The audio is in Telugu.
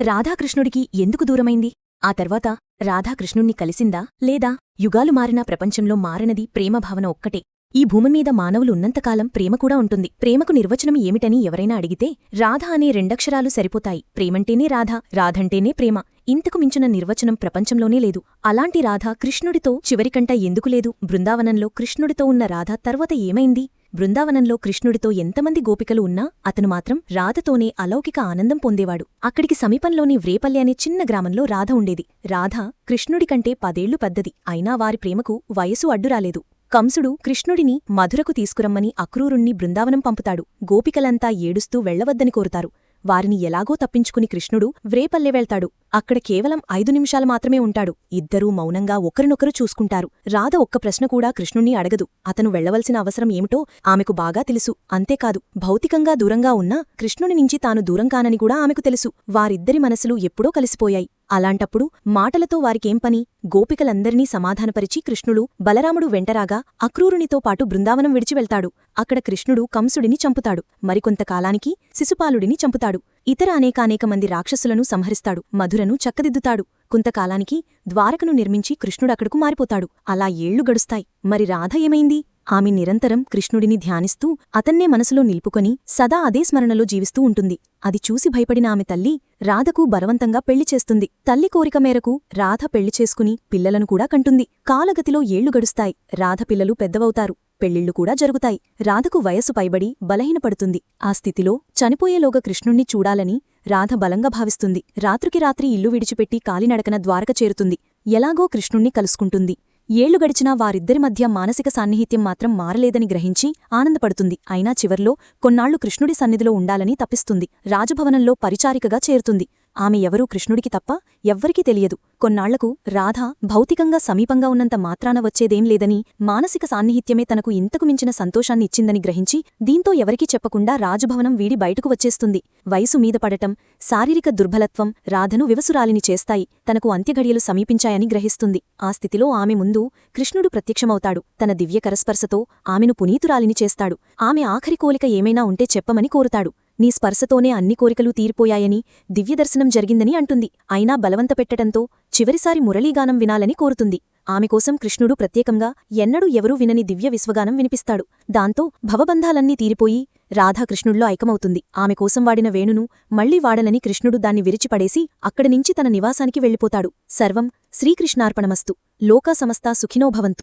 రాధాకృష్ణుడికి ఎందుకు దూరమైంది? ఆ తర్వాత రాధాకృష్ణుణ్ణి కలిసిందా లేదా? యుగాలు మారినా ప్రపంచంలో మారనది ప్రేమభావన ఒక్కటే. ఈ భూమిమీద మానవులు ఉన్నంతకాలం ప్రేమ కూడా ఉంటుంది. ప్రేమకు నిర్వచనం ఏమిటని ఎవరైనా అడిగితే రాధ అనే రెండక్షరాలు సరిపోతాయి. ప్రేమంటేనే రాధ, రాధంటేనే ప్రేమ. ఇంతకు మించిన నిర్వచనం ప్రపంచంలోనే లేదు. అలాంటి రాధ కృష్ణుడితో చివరికంట ఎందుకు లేదు? బృందావనంలో కృష్ణుడితో ఉన్న రాధ తర్వాత ఏమైంది? బృందావనంలో కృష్ణుడితో ఎంతమంది గోపికలు ఉన్నా అతను మాత్రం రాధతోనే అలౌకిక ఆనందం పొందేవాడు. అక్కడికి సమీపంలోని వ్రేపల్లి అనే చిన్న గ్రామంలో రాధ ఉండేది. రాధ కృష్ణుడికంటే 10 ఏళ్లు పెద్దది. అయినా వారి ప్రేమకు వయసు అడ్డురాలేదు. కంసుడు కృష్ణుడిని మధురకు తీసుకురమ్మని అక్రూరుణ్ణి బృందావనం పంపుతాడు. గోపికలంతా ఏడుస్తూ వెళ్లవద్దని కోరుతారు. వారిని ఎలాగో తప్పించుకుని కృష్ణుడు వ్రేపల్లె వెళ్తాడు. అక్కడ కేవలం 5 నిమిషాలు మాత్రమే ఉంటాడు. ఇద్దరూ మౌనంగా ఒకరినొకరు చూసుకుంటారు. రాధ ఒక్క ప్రశ్న కూడా కృష్ణుణ్ణి అడగదు. అతను వెళ్లవలసిన అవసరం ఏమిటో ఆమెకు బాగా తెలుసు. అంతేకాదు, భౌతికంగా దూరంగా ఉన్నా కృష్ణుని నుంచి తాను దూరం కానని కూడా ఆమెకు తెలుసు. వారిద్దరి మనసులు ఎప్పుడో కలిసిపోయాయి. అలాంటప్పుడు మాటలతో వారికేం పని? గోపికలందరినీ సమాధానపరిచి కృష్ణుడు బలరాముడు వెంటరాగా అక్రూరునితో పాటు బృందావనం విడిచి వెళ్తాడు. అక్కడ కృష్ణుడు కంసుడిని చంపుతాడు. మరికొంతకాలానికి శిశుపాలుడిని చంపుతాడు. ఇతర అనేకానేక మంది రాక్షసులను సంహరిస్తాడు. మధురను చక్కదిద్దుతాడు. కొంతకాలానికి ద్వారకను నిర్మించి కృష్ణుడక్కడకు మారిపోతాడు. అలా ఏళ్లు గడుస్తాయి. మరి రాధ ఏమైంది? ఆమె నిరంతరం కృష్ణుడిని ధ్యానిస్తూ అతన్నే మనసులో నిలుపుకొని సదా అదే స్మరణలో జీవిస్తూ ఉంటుంది. అది చూసి భయపడిన ఆమె తల్లి రాధకు బలవంతంగా పెళ్లి చేస్తుంది. తల్లి కోరిక మేరకు రాధ పెళ్లి చేసుకుని పిల్లలను కూడా కంటుంది. కాలగతిలో ఏళ్లు గడుస్తాయి. రాధ పిల్లలు పెద్దవవుతారు. పెళ్లిళ్లు కూడా జరుగుతాయి. రాధకు వయసు పైబడి బలహీనపడుతుంది. ఆ స్థితిలో చనిపోయేలోగా కృష్ణుణ్ణి చూడాలని రాధ బలంగా భావిస్తుంది. రాత్రికి రాత్రి ఇల్లు విడిచిపెట్టి కాలినడకన ద్వారక చేరుతుంది. ఎలాగో కృష్ణుణ్ణి కలుసుకుంటుంది. ఏళ్లు గడిచినా వారిద్దరి మధ్య మానసిక సాన్నిహిత్యం మాత్రం మారలేదని గ్రహించి ఆనందపడుతుంది. అయినా చివర్లో కొన్నాళ్లు కృష్ణుడి సన్నిధిలో ఉండాలని తప్పిస్తుంది. రాజభవనంలో పరిచారికగా చేరుతుంది. ఆమె ఎవరూ కృష్ణుడికి తప్ప ఎవ్వరికీ తెలియదు. కొన్నాళ్లకు రాధ భౌతికంగా సమీపంగా ఉన్నంత మాత్రాన వచ్చేదేం లేదని, మానసిక సాన్నిహిత్యమే తనకు ఇంతకు మించిన సంతోషాన్ని ఇచ్చిందని గ్రహించి దీంతో ఎవరికీ చెప్పకుండా రాజభవనం వీడి బయటకు వచ్చేస్తుంది. వయసు మీద పడటం, శారీరక దుర్బలత్వం రాధను వివసురాలిని చేస్తాయి. తనకు అంత్యఘడియలు సమీపించాయని గ్రహిస్తుంది. ఆ స్థితిలో ఆమె ముందు కృష్ణుడు ప్రత్యక్షమవుతాడు. తన దివ్య కరస్పర్శతో ఆమెను పునీతురాలిని చేస్తాడు. ఆమె ఆఖరి కోరిక ఏమైనా ఉంటే చెప్పమని కోరుతాడు. నీ స్పర్శతోనే అన్ని కోరికలు తీరిపోయాయని, దివ్యదర్శనం జరిగిందని అంటుంది. అయినా బలవంతపెట్టడంతో చివరిసారి మురళీగానం వినాలని కోరుతుంది. ఆమెకోసం కృష్ణుడు ప్రత్యేకంగా ఎన్నడూ ఎవరూ వినని దివ్య విశ్వగానం వినిపిస్తాడు. దాంతో భవబంధాలన్నీ తీరిపోయి రాధాకృష్ణుల్లో ఐకమవుతుంది. ఆమెకోసం వాడిన వేణును మళ్లీ వాడలని కృష్ణుడు దాన్ని విరిచిపడేసి అక్కడినుంచి తన నివాసానికి వెళ్ళిపోతాడు. సర్వం శ్రీకృష్ణార్పణమస్తు. లోకా సమస్తా సుఖినో భవంతు.